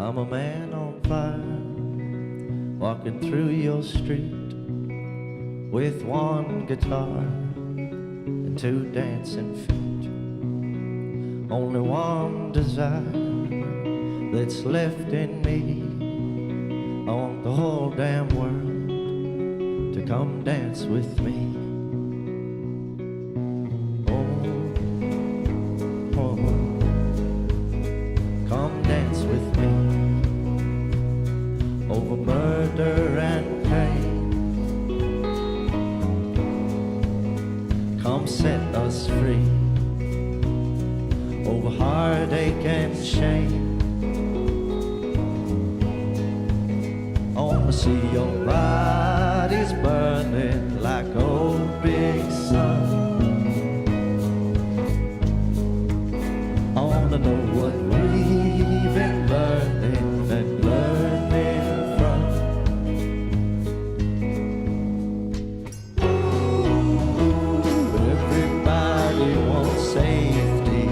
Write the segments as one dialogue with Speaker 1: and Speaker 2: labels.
Speaker 1: I'm a man on fire, walking through your street with one guitar and two dancing feet. Only one desire that's left in me. I want the whole damn world to come dance with me. Come dance with me over murder and pain. Come set us free over heartache and shame. I wanna see your bodies burning like old big sun. I wanna know what we've been learning and learning from. Everybody wants safety.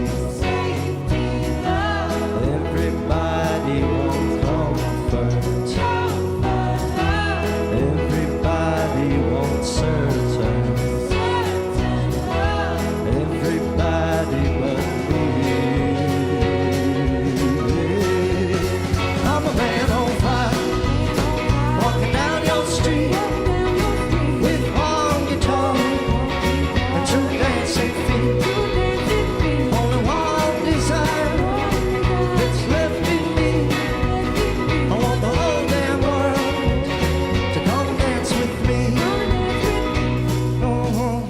Speaker 1: Safety, love. Everybody wants comfort. Comfort, love. Everybody wants certain. Certain, love. Everybody but me. I'm a man on fire, walking down your street with one guitar and two dancing feet. Only one desire that's left in me. I want the whole damn world to come dance with me. Oh.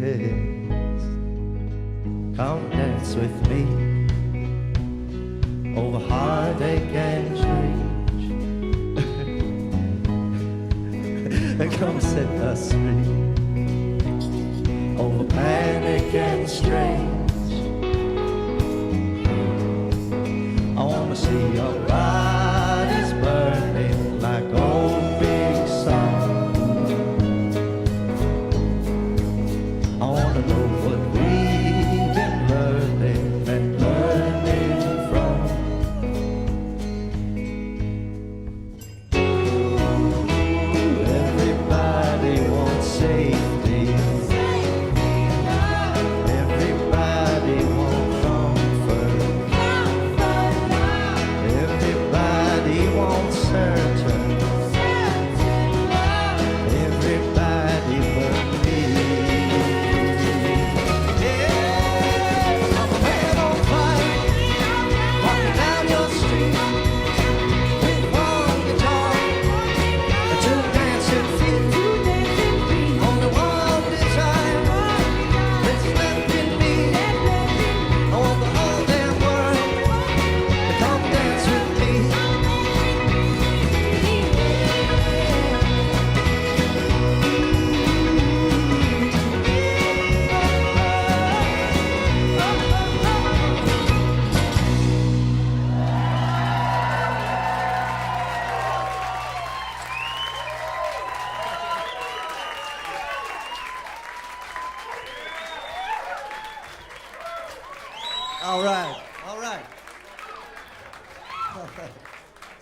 Speaker 1: Hey, come dance with me over heartache and change. Come set us free over panic and strange. I wanna see your bodies burning like old big sun. I wanna know what we've been learning and learning from. Everybody wants safety. Everybody wants comfort. Everybody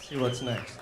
Speaker 1: See what's next.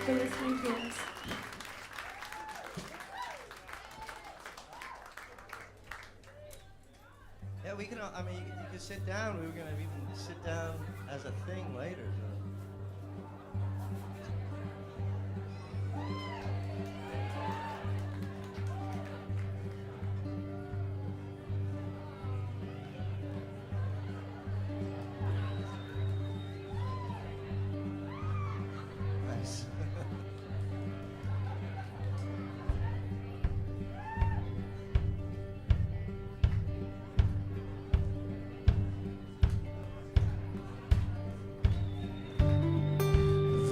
Speaker 2: for listening to us.
Speaker 1: Yeah, we can. I mean, you can sit down. We were gonna even sit down as a thing later. So. Nice.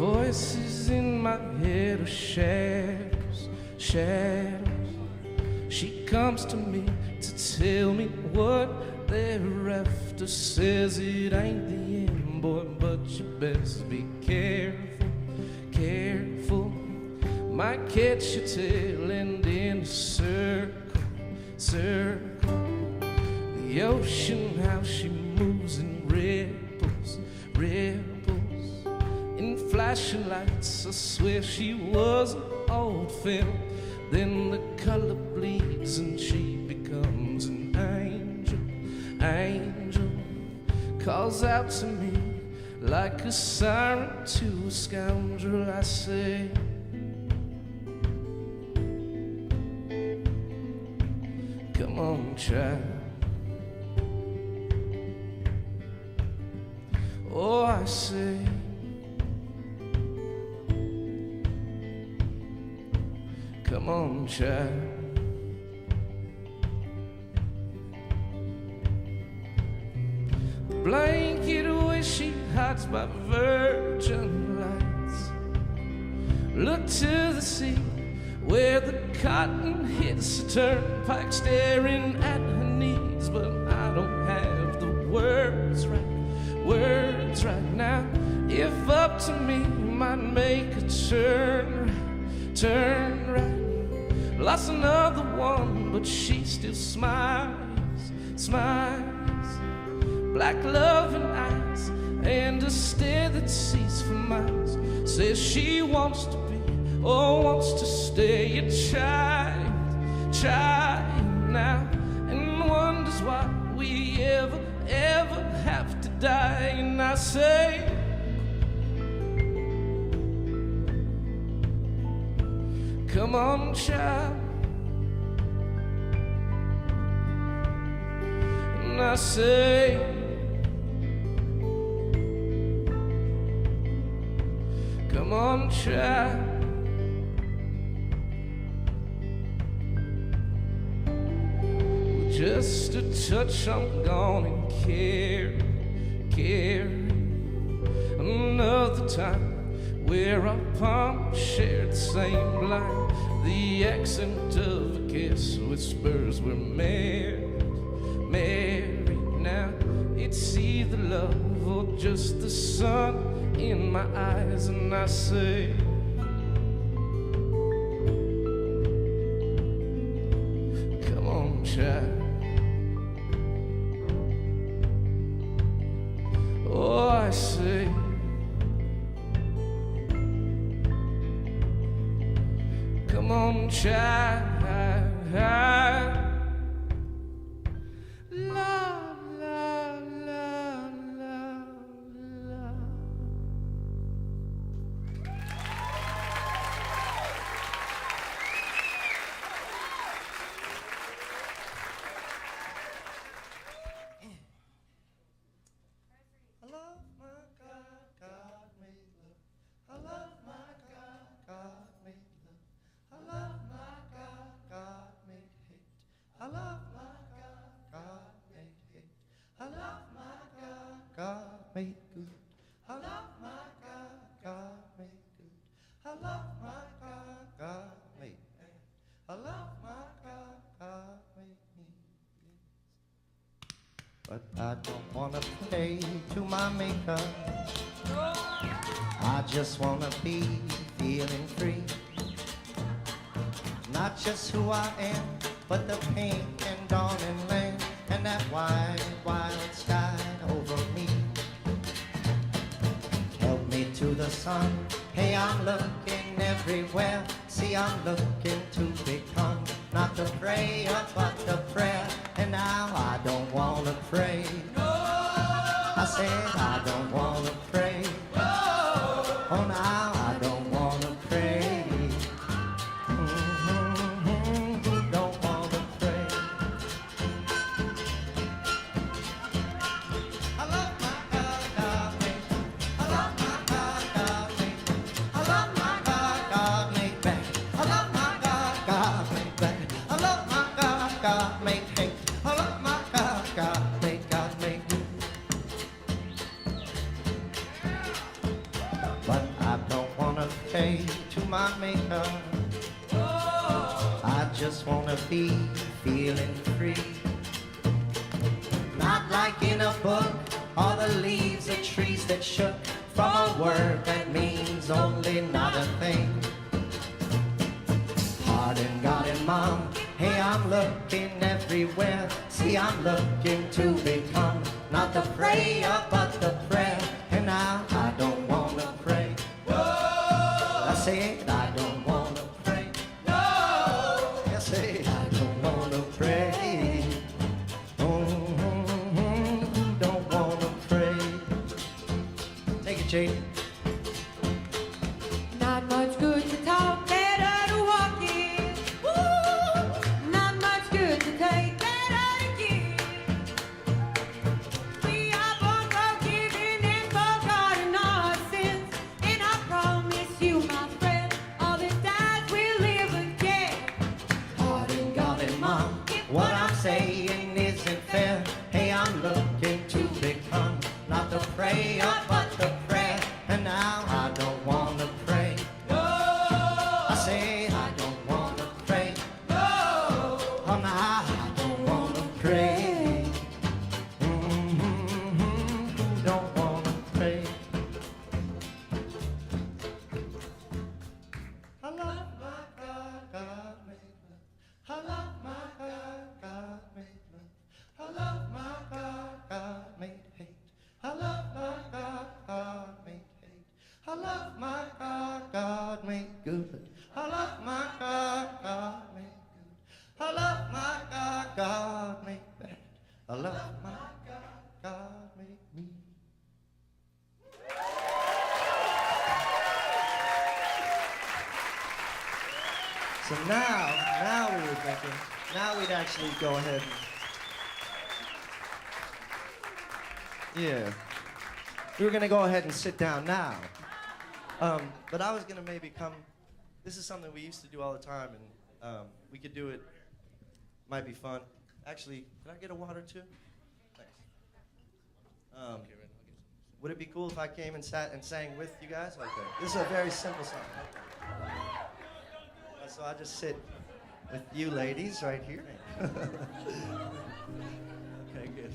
Speaker 3: Voices in my head are shadows, shadows. She comes to me to tell me what they're after. Says it ain't the end, boy, but you best be careful, careful. Might catch your tail end in a circle, circle. The ocean, how she moves in ripples, ripples. In flashing lights, I swear she was an old film. Then the color bleeds and she becomes an angel, angel. Calls out to me like a siren to a scoundrel. I say, come on, child. Oh, I say, come on, child. Blanket where she hides by virgin lights. Look to the sea where the cotton hits the turnpike, staring at her knees. But I don't have the words right now. If up to me, might make a turn right. Lost another one, but she still smiles, smiles. Black loving eyes and a stare that sees for miles. Says she wants to be, or wants to stay a child, child now. And wonders why we ever have to die. And I say, come on, child. And I say, come on, child. With just a touch, I'm gonna carry another time where our palms shared the same line. The accent of a kiss whispers we're married, married now. It's either love or just the sun in my eyes. And I say, come on, child. Oh, I say, come on, child.
Speaker 1: But I don't wanna pay to my maker. I just wanna be feeling free. Not just who I am, but the pink and dawning land, and that wide, wild sky over me. Help me to the sun. Hey, I'm looking everywhere. See, I'm looking to become not the prayer, but the prayer. And now I don't wanna pray. No. I said I don't wanna pray. No. Oh, now I don't wanna pray. Who don't wanna pray? I love my God, God made. I love my God, God made. I love my God, God made back. I love my God, God made back. I love my God, God made hate. I love my God, God made you. But I don't wanna pay to my maker. I just wanna be feeling free. like in a book, all the leaves of trees that shook from a word that means only not a thing. Heart and God and Mom, hey, I'm looking everywhere. See, I'm looking to become not the prayer, but the prayer. And now I don't want to pray. Whoa! I said I don't want to pray. No! I said I don't want to pray. Don't want to pray. Take it, Jade.
Speaker 2: Not much good to talk, better to walk in. Woo! Not much good to take, better to give. We are born forgiving and forgotten our sins. And I promise you, my friend, all that dies will live again.
Speaker 1: Heart and God and Mom, what I'm saying isn't fair. Hey, I'm looking to become not the prayer, but the prayer. And now I don't want to pray. No! I say I don't want to pray. No! Oh, now I don't want to pray. Don't want to pray. I love my God, God made love. I love my God, God made love. I love my God, God made hate. I love my God, God made hate. I love my God, God made good. I love my God, God made good. I love my God, God made bad. I love my God, God made me. So now we were thinking, now we'd actually go ahead and, yeah. We were gonna go ahead and sit down now. But I was gonna maybe come, this is something we used to do all the time, and we could do it, might be fun. Actually, can I get a water too? Thanks. Would it be cool if I came and sat and sang with you guys like that? This is a very simple song. So I'll just sit with you ladies right here. Okay, good.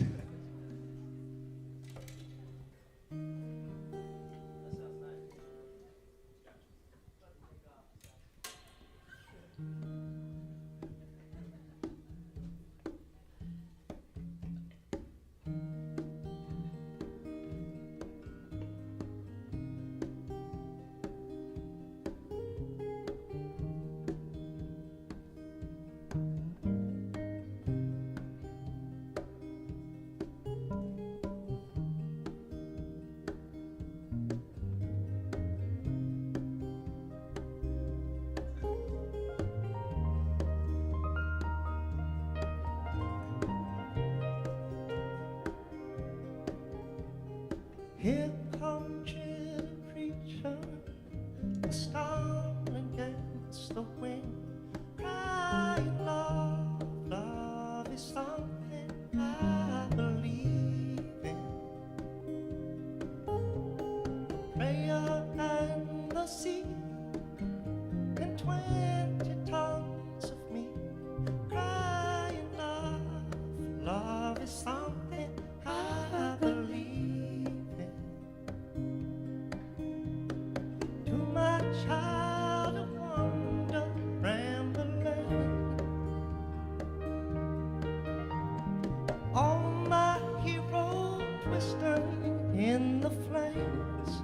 Speaker 1: Here comes the preacher, storming against the wind, crying, love, love is something I believe in. The prayer and the sea, and 20 tongues of me, crying, love, love is something I believe in. My child of wonder, rambling on my hero, twisting in the flames.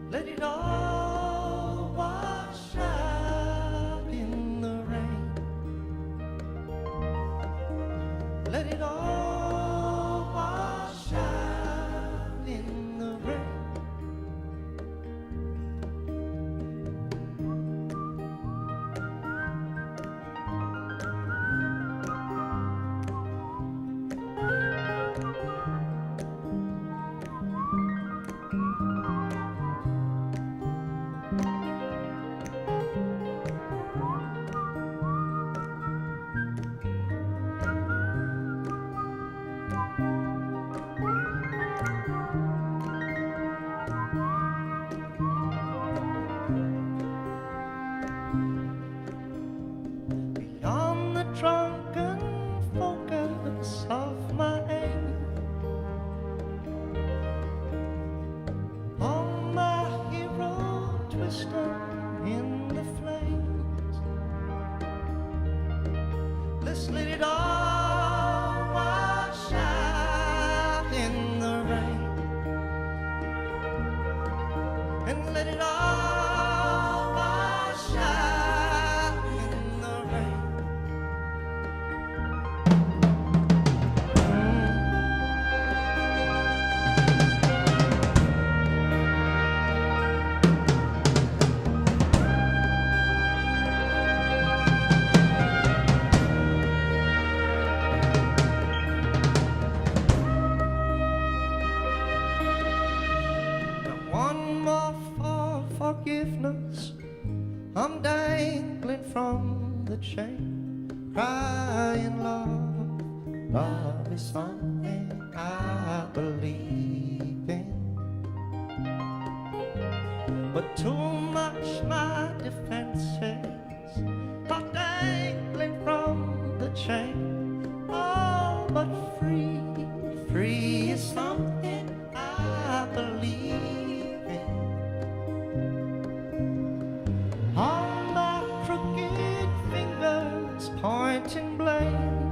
Speaker 1: Let it all wash out in the rain. Let it all wash out in the rain. let it all wash out in the rain. One more for forgiveness. I'm dangling from the chain, crying, love, love is something I believe in. But too much my defenses are dangling from the chain. Oh, but free, free is something I believe. All my crooked fingers pointing blame,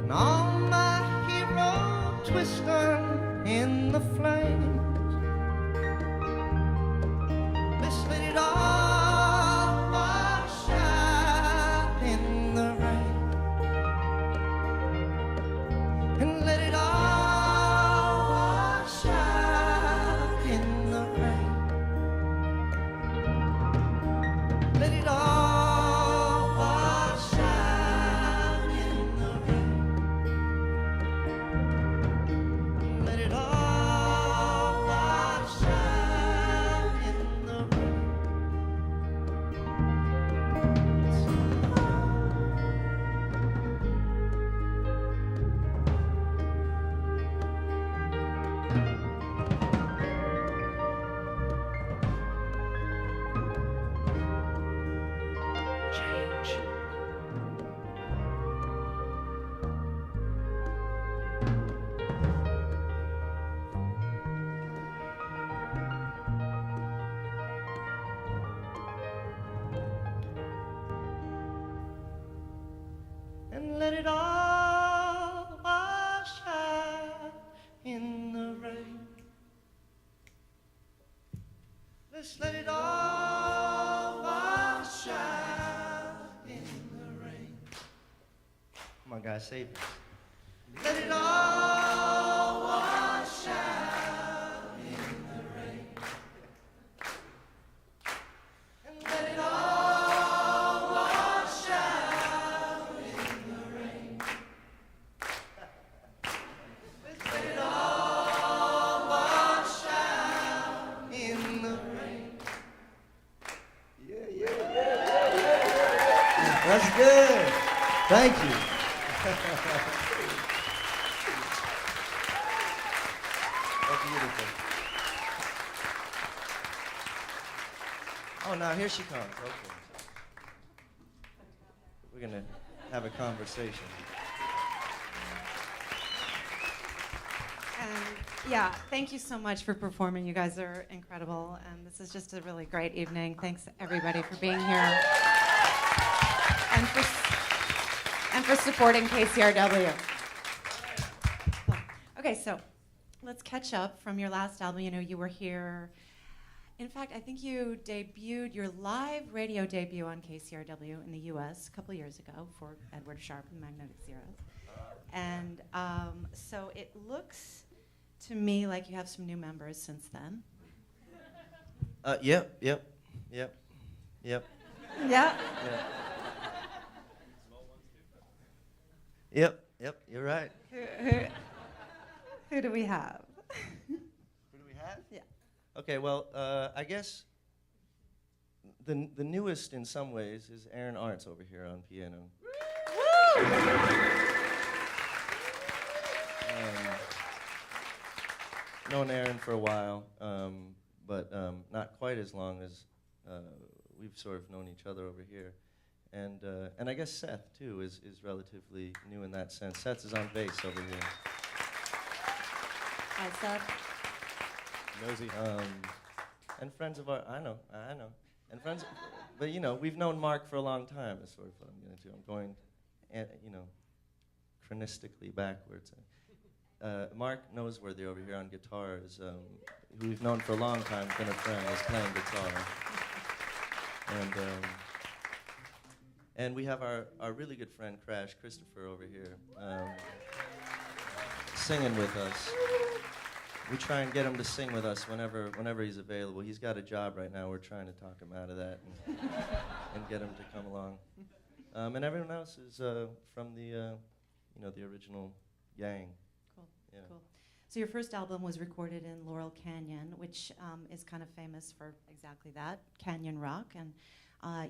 Speaker 1: and all my hero twisting in the flames. Let's let it all wash out in the rain, and let it all wash out in the rain. Let it all wash out in the rain. Let it all wash out in the rain. Change. And let it all wash out in the rain. Let's let it all wash out in the rain. Come on, guys, save it. Let it all wash out in the rain. And let it all wash out in the rain. Let's let it all wash out in the rain. Yeah. That's good. Thank you. That's beautiful. Oh, now here she comes. Okay. We're going to have a conversation.
Speaker 4: And yeah, thank you so much for performing. You guys are incredible, and this is just a really great evening. Thanks everybody for being here and for supporting KCRW. Okay, so let's catch up from your last album. You know, you were here. In fact, I think you debuted your live radio debut on KCRW in the U.S. a couple years ago for Edward Sharpe and Magnetic Zeros. And so it looks to me like you have some new members since then.
Speaker 1: Yep.
Speaker 4: Yeah.
Speaker 1: Yep, you're right.
Speaker 4: Who do we have?
Speaker 1: Who do we have?
Speaker 4: Yeah.
Speaker 1: Okay, well, I guess the newest in some ways is Aaron Artz over here on piano. Known Aaron for a while, but not quite as long as we've sort of known each other over here. And I guess Seth, too, is relatively new in that sense. Seth is on bass over here.
Speaker 4: Hi, Seth.
Speaker 5: Nosy.
Speaker 1: And friends of our, I know. And friends, but you know, we've known Mark for a long time, is sort of what I'm going to do. I'm going, chronistically backwards. Mark Noseworthy over here on guitar, is, who we've known for a long time, been a friend, is playing guitar. And we have our really good friend Crash Christopher over here singing with us. We try and get him to sing with us whenever he's available. He's got a job right now. We're trying to talk him out of that and get him to come along. And everyone else is from the the original gang.
Speaker 4: Cool.
Speaker 1: Yeah.
Speaker 4: Cool. So your first album was recorded in Laurel Canyon, which is kind of famous for exactly that, canyon rock, and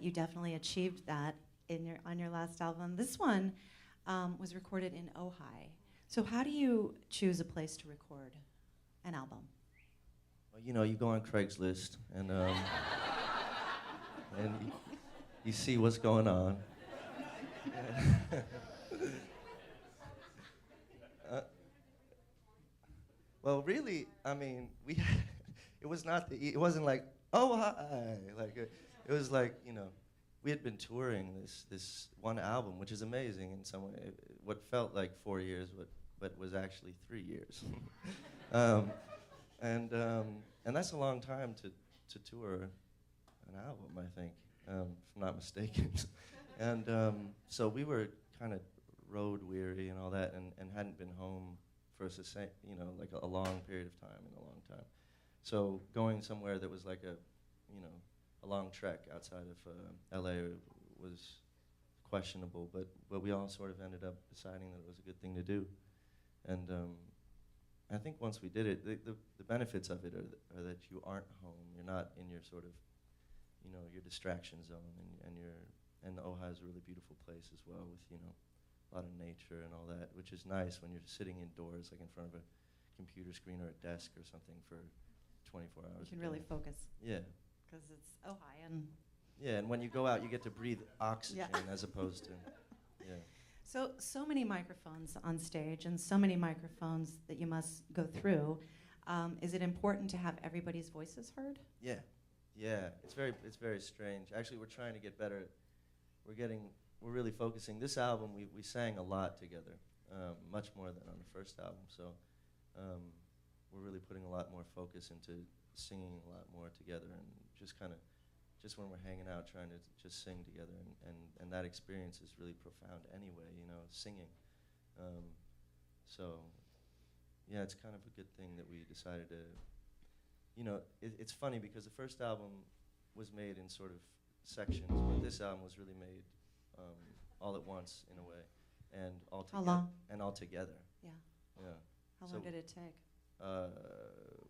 Speaker 4: you definitely achieved that on your last album. This one was recorded in Ojai. So how do you choose a place to record an album?
Speaker 1: Well, you go on Craigslist and and you see what's going on. Well, really, I mean, it wasn't like, oh, hi, like, it was like, we had been touring this one album, which is amazing in some way. What felt like 4 years, but was actually 3 years. And that's a long time to tour an album, I think, if I'm not mistaken. And so we were kind of road weary and all that, and hadn't been home for like a long period of time in a long time. So going somewhere that was like a long trek outside of LA was questionable, but we all sort of ended up deciding that it was a good thing to do. And I think once we did it, the benefits of it are that you aren't home. You're not in your sort of, your distraction zone, and Ojai is a really beautiful place as well, with a lot of nature and all that, which is nice when you're sitting indoors, like in front of a computer screen or a desk or something for 24 hours.
Speaker 4: You can really focus.
Speaker 1: Yeah.
Speaker 4: Because it's Ojai and...
Speaker 1: Yeah, and when you go out, you get to breathe oxygen as opposed to, yeah.
Speaker 4: So many microphones on stage and so many microphones that you must go through. Is it important to have everybody's voices heard?
Speaker 1: Yeah. It's very strange. Actually, we're trying to get better. We're really focusing. This album, we sang a lot together, much more than on the first album. So we're really putting a lot more focus into singing a lot more together, and just when we're hanging out, trying to just sing together, and that experience is really profound anyway, singing. So, yeah, it's kind of a good thing that we decided to, it's funny because the first album was made in sort of sections, but this album was really made all at once in a way, and all together.
Speaker 4: How long?
Speaker 1: And all together.
Speaker 4: Yeah.
Speaker 1: Yeah.
Speaker 4: How long did it take?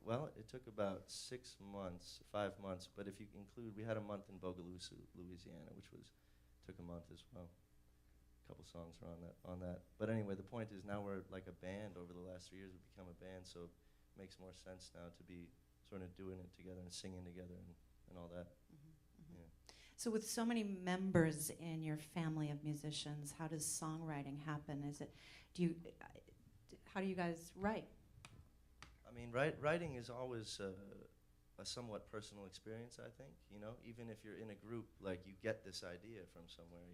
Speaker 1: Well, it took about 6 months, 5 months, but if you include, we had a month in Bogalusa, Louisiana, which took a month as well. A couple songs were on that. But anyway, the point is now we're like a band. Over the last 3 years, we've become a band, so it makes more sense now to be sort of doing it together and singing together and all that. Mm-hmm. Yeah.
Speaker 4: So with so many members in your family of musicians, how does songwriting happen? How do you guys write?
Speaker 1: I mean, writing is always a somewhat personal experience, I think, even if you're in a group, like you get this idea from somewhere,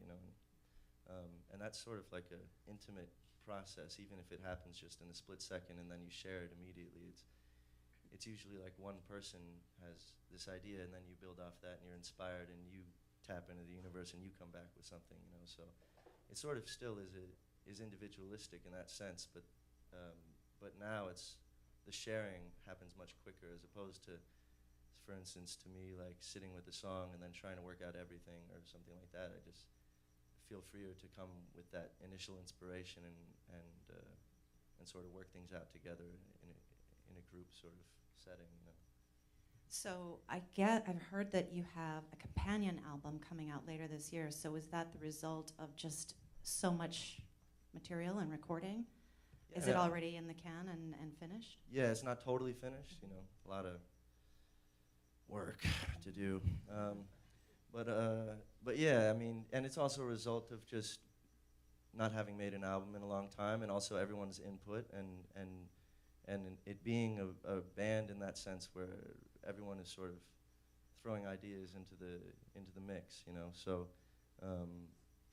Speaker 1: and that's sort of like an intimate process, even if it happens just in a split second and then you share it immediately. It's usually like one person has this idea and then you build off that and you're inspired and you tap into the universe and you come back with something, so it sort of still is individualistic in that sense, but now the sharing happens much quicker as opposed to, for instance, to me, like sitting with a song and then trying to work out everything or something like that. I just feel freer to come with that initial inspiration and sort of work things out together in a group sort of setting,
Speaker 4: So I've heard that you have a companion album coming out later this year. So is that the result of just so much material and recording? Yeah. Is it already in the can and finished?
Speaker 1: Yeah, it's not totally finished. A lot of work to do. But yeah, I mean, and it's also a result of just not having made an album in a long time, and also everyone's input, and it being a band in that sense where everyone is sort of throwing ideas into the mix, So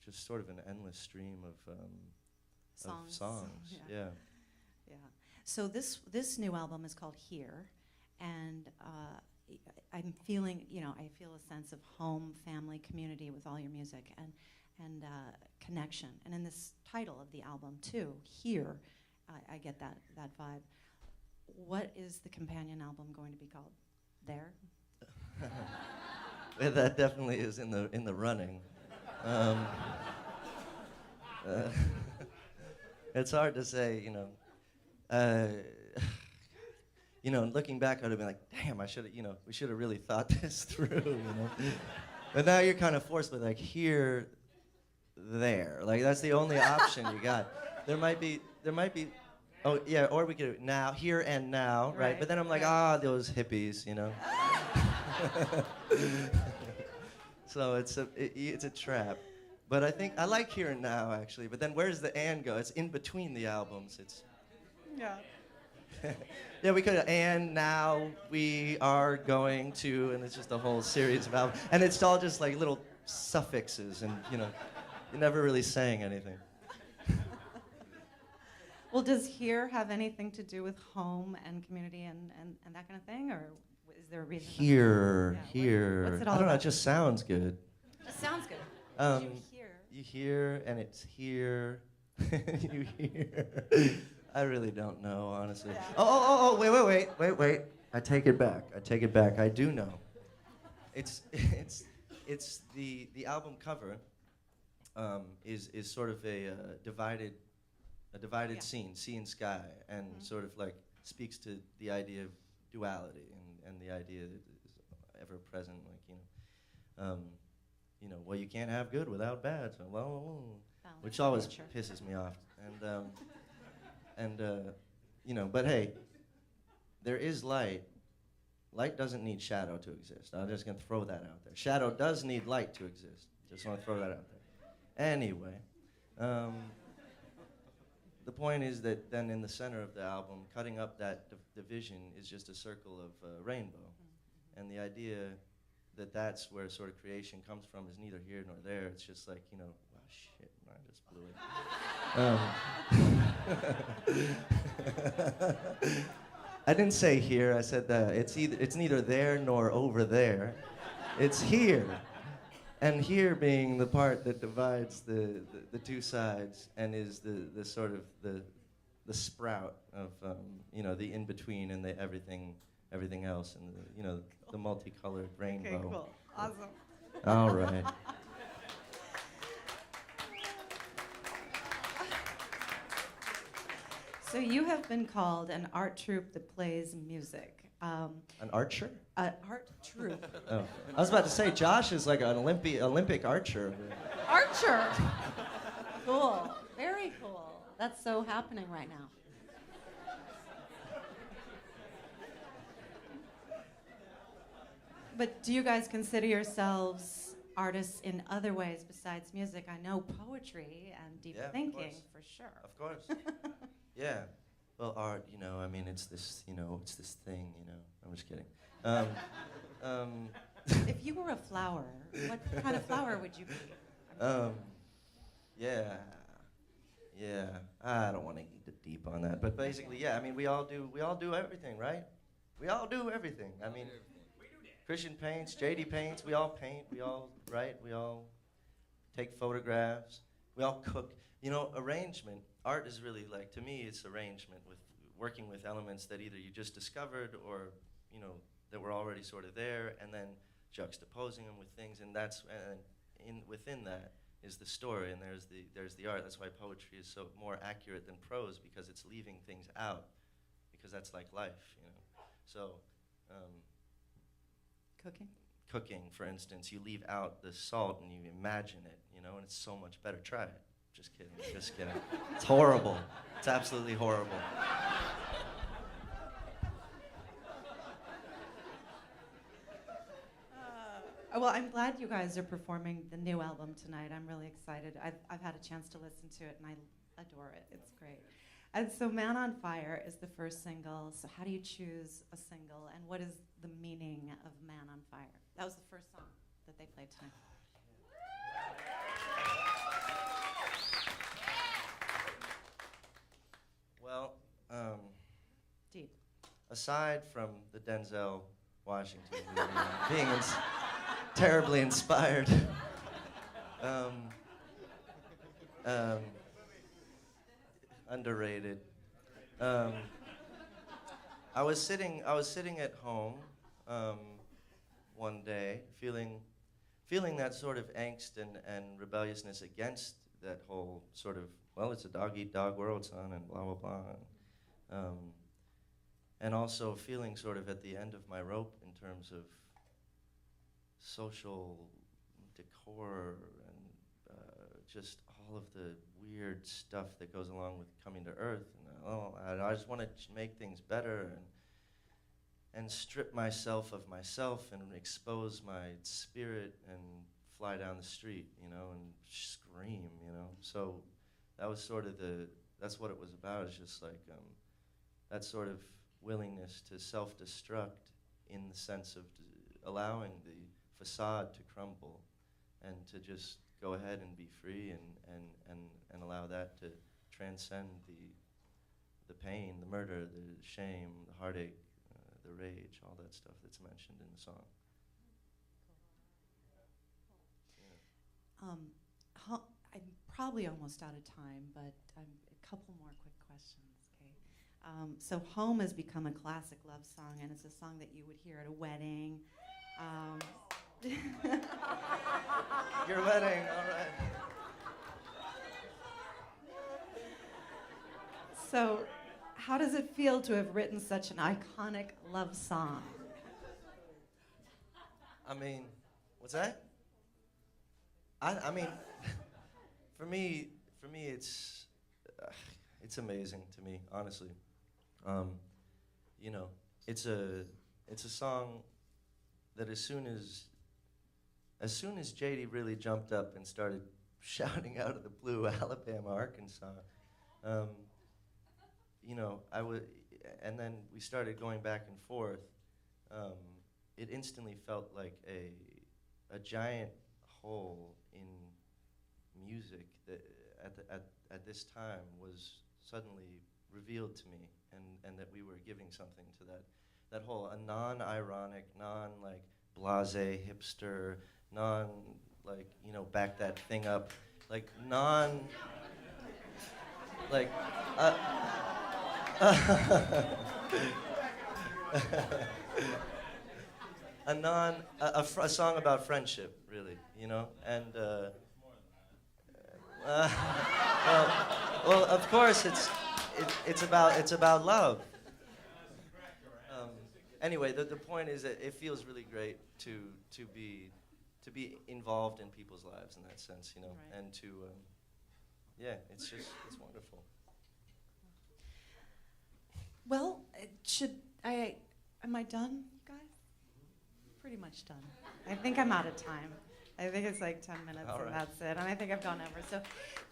Speaker 1: just sort of an endless stream of songs. Yeah.
Speaker 4: So this new album is called Here, and I'm feeling, I feel a sense of home, family, community with all your music, and connection. And in this title of the album too, Here, I get that vibe. What is the companion album going to be called? There?
Speaker 1: Yeah, that definitely is in the running. It's hard to say, looking back, I'd have been like, damn, I should have, we should have really thought this through, But now you're kind of forced with like here, there. Like that's the only option you got. There might be, oh yeah, or we could now, here and now, right? But then I'm like, those hippies, So it's a trap. But I think I like here and now actually. But then where's the and go? It's in between the albums. It's yeah, we could and now we are going to, and it's just a whole series of albums, and it's all just like little suffixes, and you're never really saying anything.
Speaker 4: Well, does Here have anything to do with home and community and that kind of thing, or is there a reason?
Speaker 1: Here,
Speaker 4: Yeah,
Speaker 1: here.
Speaker 4: what's it all
Speaker 1: I don't know.
Speaker 4: about?
Speaker 1: It just sounds good.
Speaker 4: It sounds good.
Speaker 1: You hear, and it's here. You hear. I really don't know, honestly.
Speaker 4: Yeah.
Speaker 1: Oh, wait. I take it back. I do know. It's the album cover is sort of a divided scene, sea and sky, and sort of like speaks to the idea of duality and the idea that is ever present, well, you can't have good without bad, so which always pisses me off, but hey, there is light. Light doesn't need shadow to exist. I'm just gonna throw that out there. Shadow does need light to exist. Just want to throw that out there. Anyway, the point is that then in the center of the album, cutting up that division is just a circle of rainbow, and the idea that that's where sort of creation comes from is neither here nor there. It's just like, wow, shit, I just blew it. I didn't say here, I said that it's neither there nor over there. It's here. And here being the part that divides the two sides and is the sort of the sprout of the in-between and the everything else, and the multicolored rainbow.
Speaker 4: Okay, cool. Awesome.
Speaker 1: All right.
Speaker 4: So you have been called an art troupe that plays music.
Speaker 1: An archer?
Speaker 4: An art troupe.
Speaker 1: Oh. I was about to say, Josh is like an Olympic archer.
Speaker 4: Archer! Cool. Very cool. That's so happening right now. But do you guys consider yourselves artists in other ways besides music? I know poetry and deep thinking, for sure.
Speaker 1: Of course. Yeah. Well, art, it's this, it's this thing, I'm just kidding.
Speaker 4: If you were a flower, what kind of flower would you be?
Speaker 1: Yeah. I don't want to get deep on that, but basically, yeah. We all do everything, right? We all do everything. Christian paints, JD paints. We all paint. We all write. We all take photographs. We all cook. Arrangement. Art is really like, to me, it's arrangement with working with elements that either you just discovered or that were already sort of there, and then juxtaposing them with things, and within that is the story, and there's the art. That's why poetry is so more accurate than prose, because it's leaving things out, because that's like life, So, cooking, for instance, you leave out the salt and you imagine it, and it's so much better. Try it. Just kidding. It's horrible. It's absolutely horrible.
Speaker 4: Well, I'm glad you guys are performing the new album tonight. I'm really excited. I've had a chance to listen to it, and I adore it. It's great. And so Man on Fire is the first single. So how do you choose a single, and what is the meaning of Man on Fire? That was the first song that they played tonight.
Speaker 1: Well, aside from the Denzel Washington movie, being terribly inspired, underrated. I was sitting at home one day, feeling that sort of angst and rebelliousness against that whole sort of, well, it's a dog-eat-dog world, son, and blah, blah, blah. And also feeling sort of at the end of my rope in terms of social decor and just all of the weird stuff that goes along with coming to Earth. And I just want to make things better and strip myself of myself and expose my spirit and fly down the street, you know, and scream, you know. So that was sort of that's what it was about. It's just like that sort of willingness to self-destruct in the sense of allowing the facade to crumble and to just go ahead and be free and allow that to transcend the pain, the murder, the shame, the heartache, the rage, all that stuff that's mentioned in the song.
Speaker 4: I'm probably almost out of time, but a couple more quick questions, okay? So Home has become a classic love song, and it's a song that you would hear at a wedding.
Speaker 1: Your wedding, all right.
Speaker 4: So how does it feel to have written such an iconic love song?
Speaker 1: I mean, what's that? I mean, for me, it's amazing to me, honestly. You know, it's a song that as soon as JD really jumped up and started shouting out of the blue, Alabama, Arkansas, you know, and then we started going back and forth. It instantly felt like a giant hole in music that at this time was suddenly revealed to me, and that we were giving something to that whole, a non-ironic, non-like blasé hipster, non-like, you know, back that thing up, like non, like a song about friendship, really, you know, and well, of course it's about love. Anyway, the point is that it feels really great to be involved in people's lives in that sense, you know,
Speaker 4: Right.
Speaker 1: and to it's wonderful.
Speaker 4: Well, am I done, you guys? Pretty much done. I think I'm out of time. I think it's like 10 minutes
Speaker 1: All
Speaker 4: and
Speaker 1: right.
Speaker 4: that's it. And I think I've gone over. So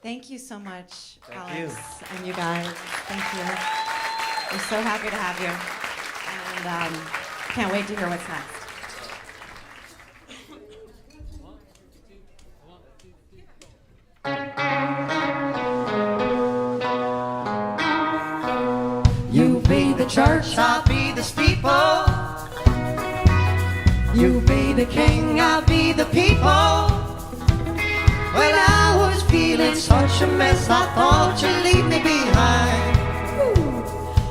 Speaker 4: thank you so much,
Speaker 1: Thank
Speaker 4: Alex,
Speaker 1: you.
Speaker 4: and you guys. Thank you. We're so happy to have you. And can't wait to hear what's next.
Speaker 1: You be the church, I'll be the steeple. You be the king, I'll be the people. When I was feeling such a mess, I thought you'd leave me behind.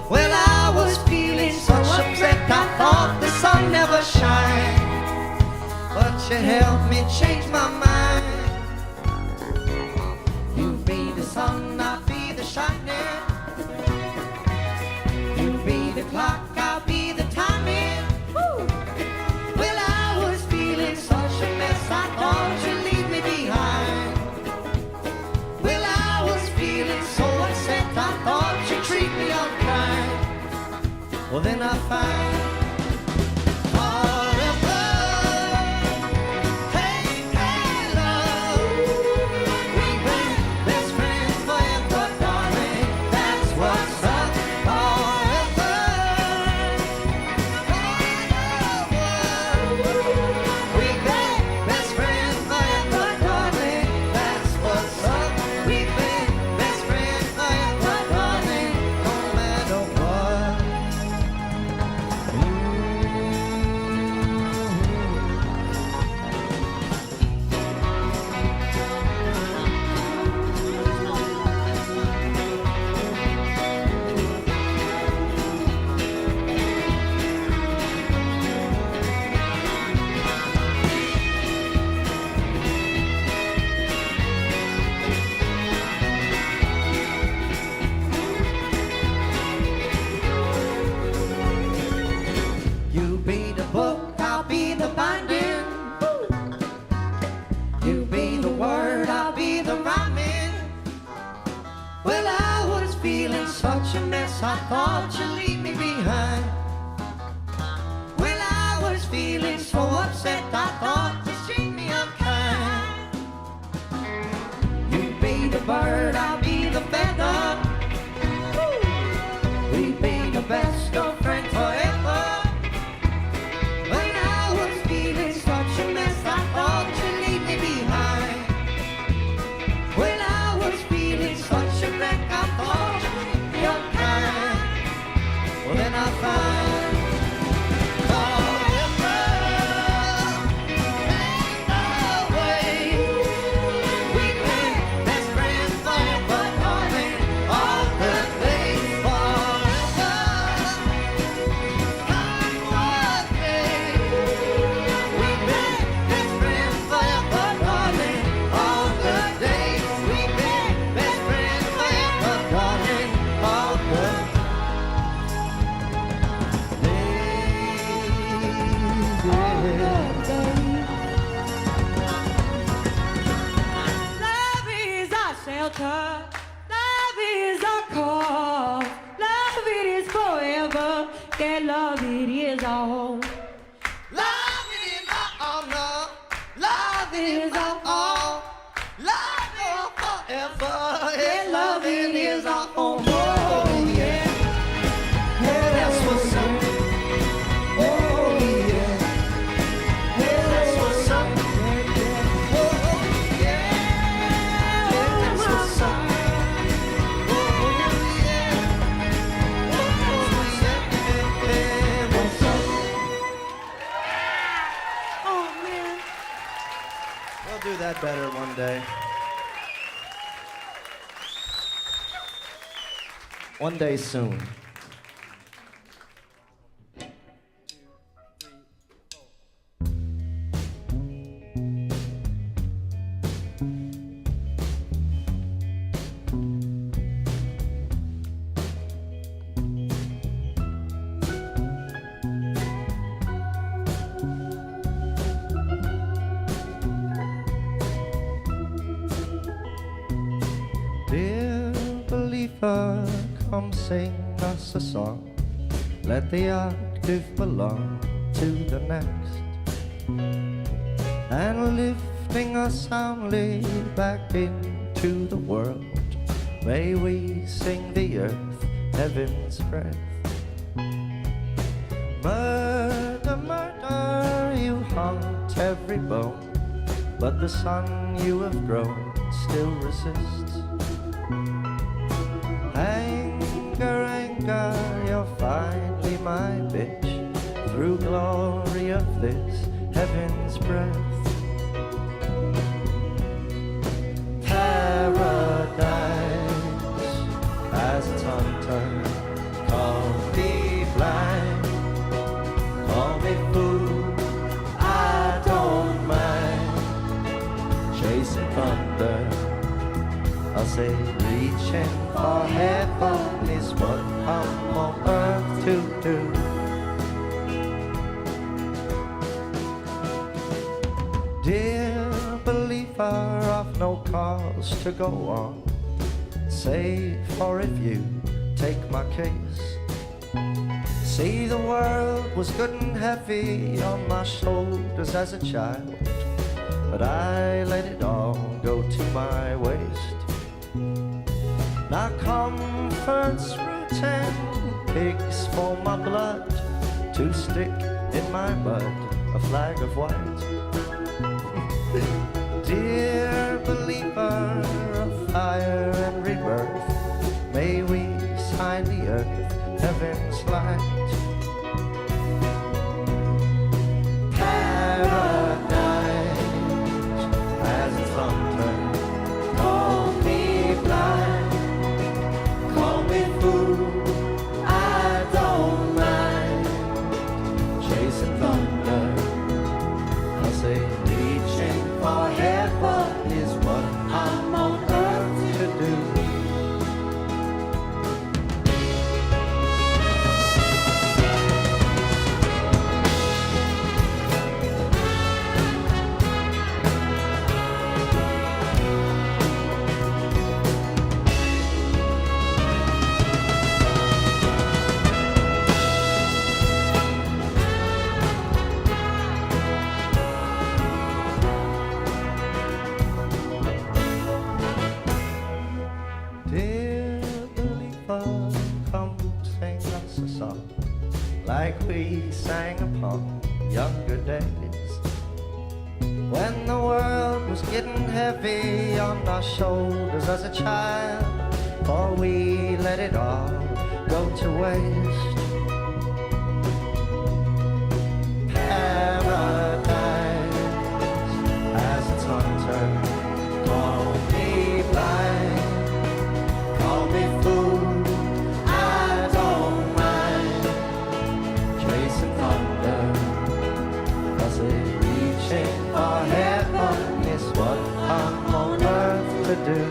Speaker 1: When I was feeling so upset, I thought the sun never shine. But you helped me change my mind. You be the sun, I'll be the shining. You be the clock, I'll be the timing. Well, I was feeling such a mess, I thought you'd leave me behind. Well, I was feeling so upset, I thought you'd treat me unkind. Well, then I find such a mess, I thought you'd leave me behind. Well, I was feeling so upset, I thought you treat me unkind. You be the bird, I'll be the feather. We'd be the best of friends forever. When I was feeling such a mess, I thought you'd leave me behind. When I was feeling such a wreck, I thought you'd leave me unkind. Well, then I found
Speaker 2: love is our cause, love it is forever, that love it is our home.
Speaker 1: love is our honor, love is our all, love is forever, yeah, love it is our home. Oh yeah, yeah, that's what's up. Oh yeah, yeah, that's what's up. Oh yeah, yeah, that's what's up. Oh yeah, what's up?
Speaker 2: Oh man.
Speaker 1: We'll do that better one day. One day soon. Dear believer, come sing us a song. Let the octave belong to the next. And lifting us soundly back into the world, may we sing the earth, heaven's breath. Murder, murder, you haunt every bone, but the sun you have grown still resists. Anger, anger, you're finally my bitch, through glory of this heaven's breath. Paradise as it's unturned, call me blind, call me fool, I don't mind, chasing thunder, I'll say reaching for heaven is what I'm on earth to do. Dear believer, I've no cause to go on, save for if you take my case. See, the world was good and heavy on my shoulders as a child, but I let it all go to my waist. Now comfort's rooting, pigs for my blood, to stick in my mud, a flag of white. Dear believer of fire and rebirth, may we sign the earth, heaven's light. Paradise as it's unturned, call me blind, call me fool, I don't mind, chasing thunder, I'll say reaching for heaven is what I'm on earth to do. like we sang upon younger days, when the world was getting heavy on our shoulders as a child, for we let it all go to waste. Paradise as its hunter, call me blind, call me fool, I don't mind chasing thunder, 'cause reaching for heaven is what I'm on earth to do.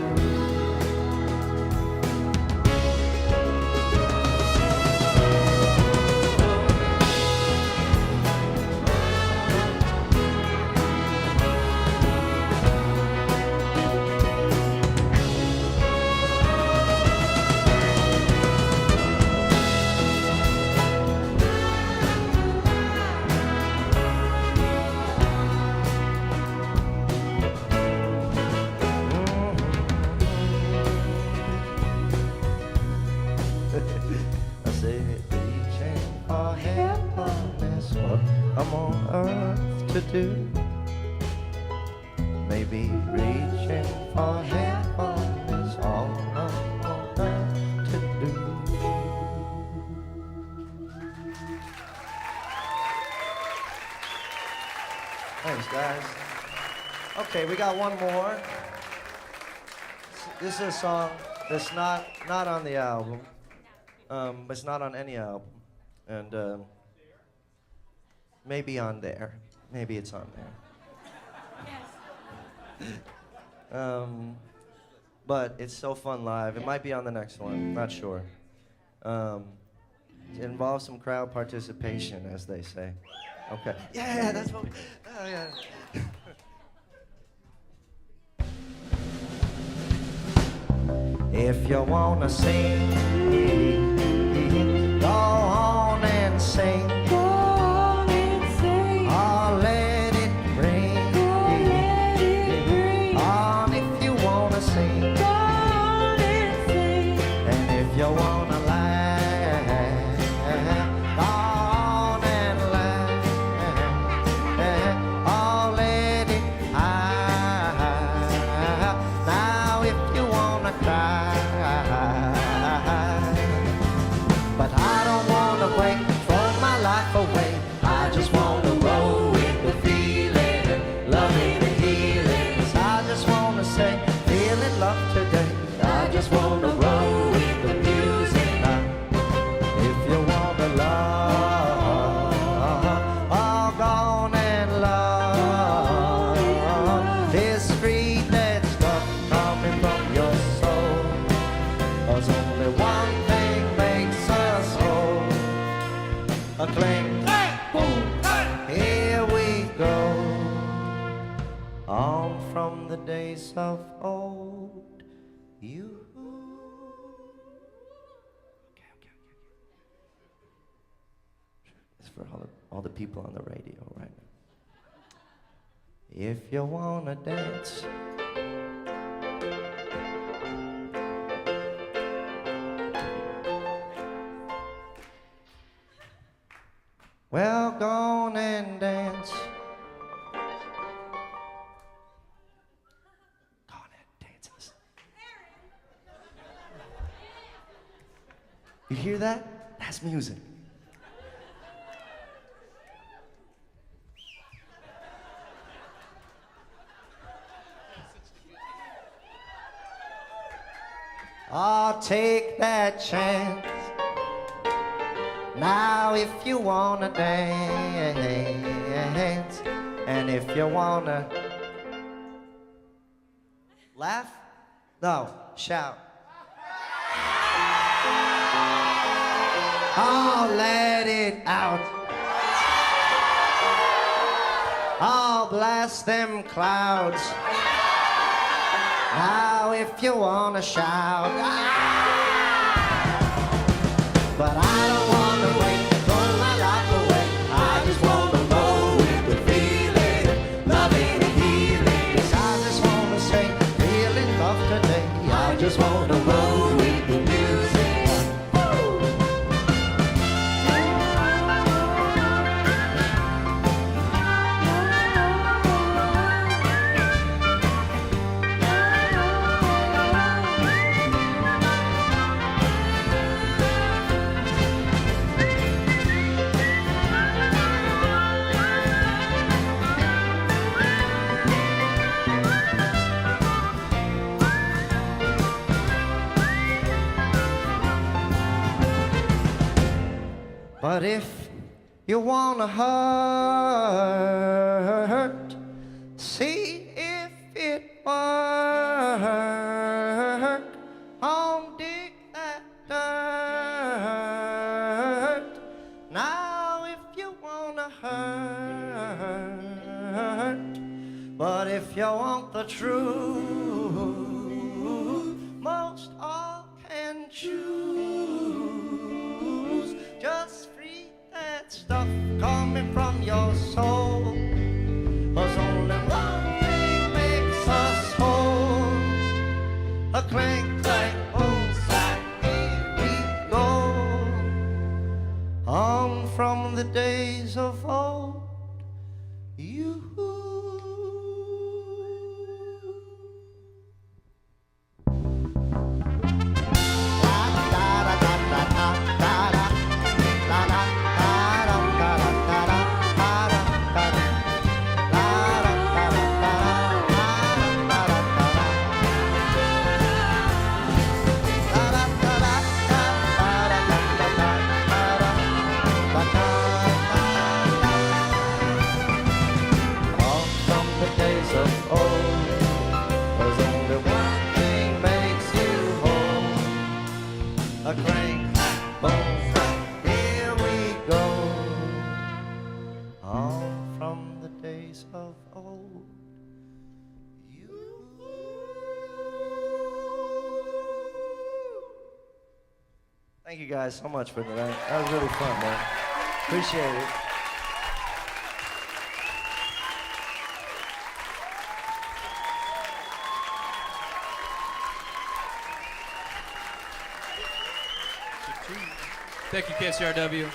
Speaker 1: I said reaching for heaven is what I'm on earth to do. Maybe reaching for heaven is all I'm on earth to do. Thanks, guys. Okay, we got one more. This is a song that's not on the album. It's not on any album, and maybe on there. Maybe it's on there. But it's so fun live. It might be on the next one. Not sure. It involves some crowd participation, as they say. Okay. Yeah, that's what. Oh yeah. If you wanna sing, go on and sing.
Speaker 2: Go on and sing.
Speaker 1: Oh, let it ring.
Speaker 2: Go let it ring.
Speaker 1: On if you wanna sing.
Speaker 2: Go on and sing.
Speaker 1: And if you wanna laugh, go on and laugh. Oh, let it high. Now if you wanna cry, but I don't wanna wait, throw my life away. I just wanna roll with the feeling, loving and healing. 'Cause I just wanna say, feeling love today. I just wanna roll with the music now. If you wanna love, oh, go on and love. This street that's stuff coming from your soul. 'Cause only one thing makes us whole. A cling, boom, here we go. On from the days of old. You. Okay. It's for all the people on the radio right now. If you wanna dance, well, go on and dance. Go on and dance. You hear that? That's music. I'll take that chance. Now if you wanna dance, and if you wanna laugh, no, shout. Oh, let it out. Oh, blast them clouds. Now if you wanna shout, but I don't wanna wait, throw my life away. I just wanna roll with the feeling, loving and healing. 'Cause I just wanna say, feeling love today. I just wanna roll with the music. Woo! But if you wanna hurt, see if it work. On dig that dirt. Now if you wanna hurt, but if you want the truth, most all can choose. Just free that stuff coming from your soul. 'Cause only one thing makes us whole. A clank, clank, boom, sack, here we go. On from the days of old. You. A crank, boom, here we go. On from the days of old. You. Thank you guys so much for tonight. That was really fun, man. Appreciate it.
Speaker 3: Thank you, KCRW.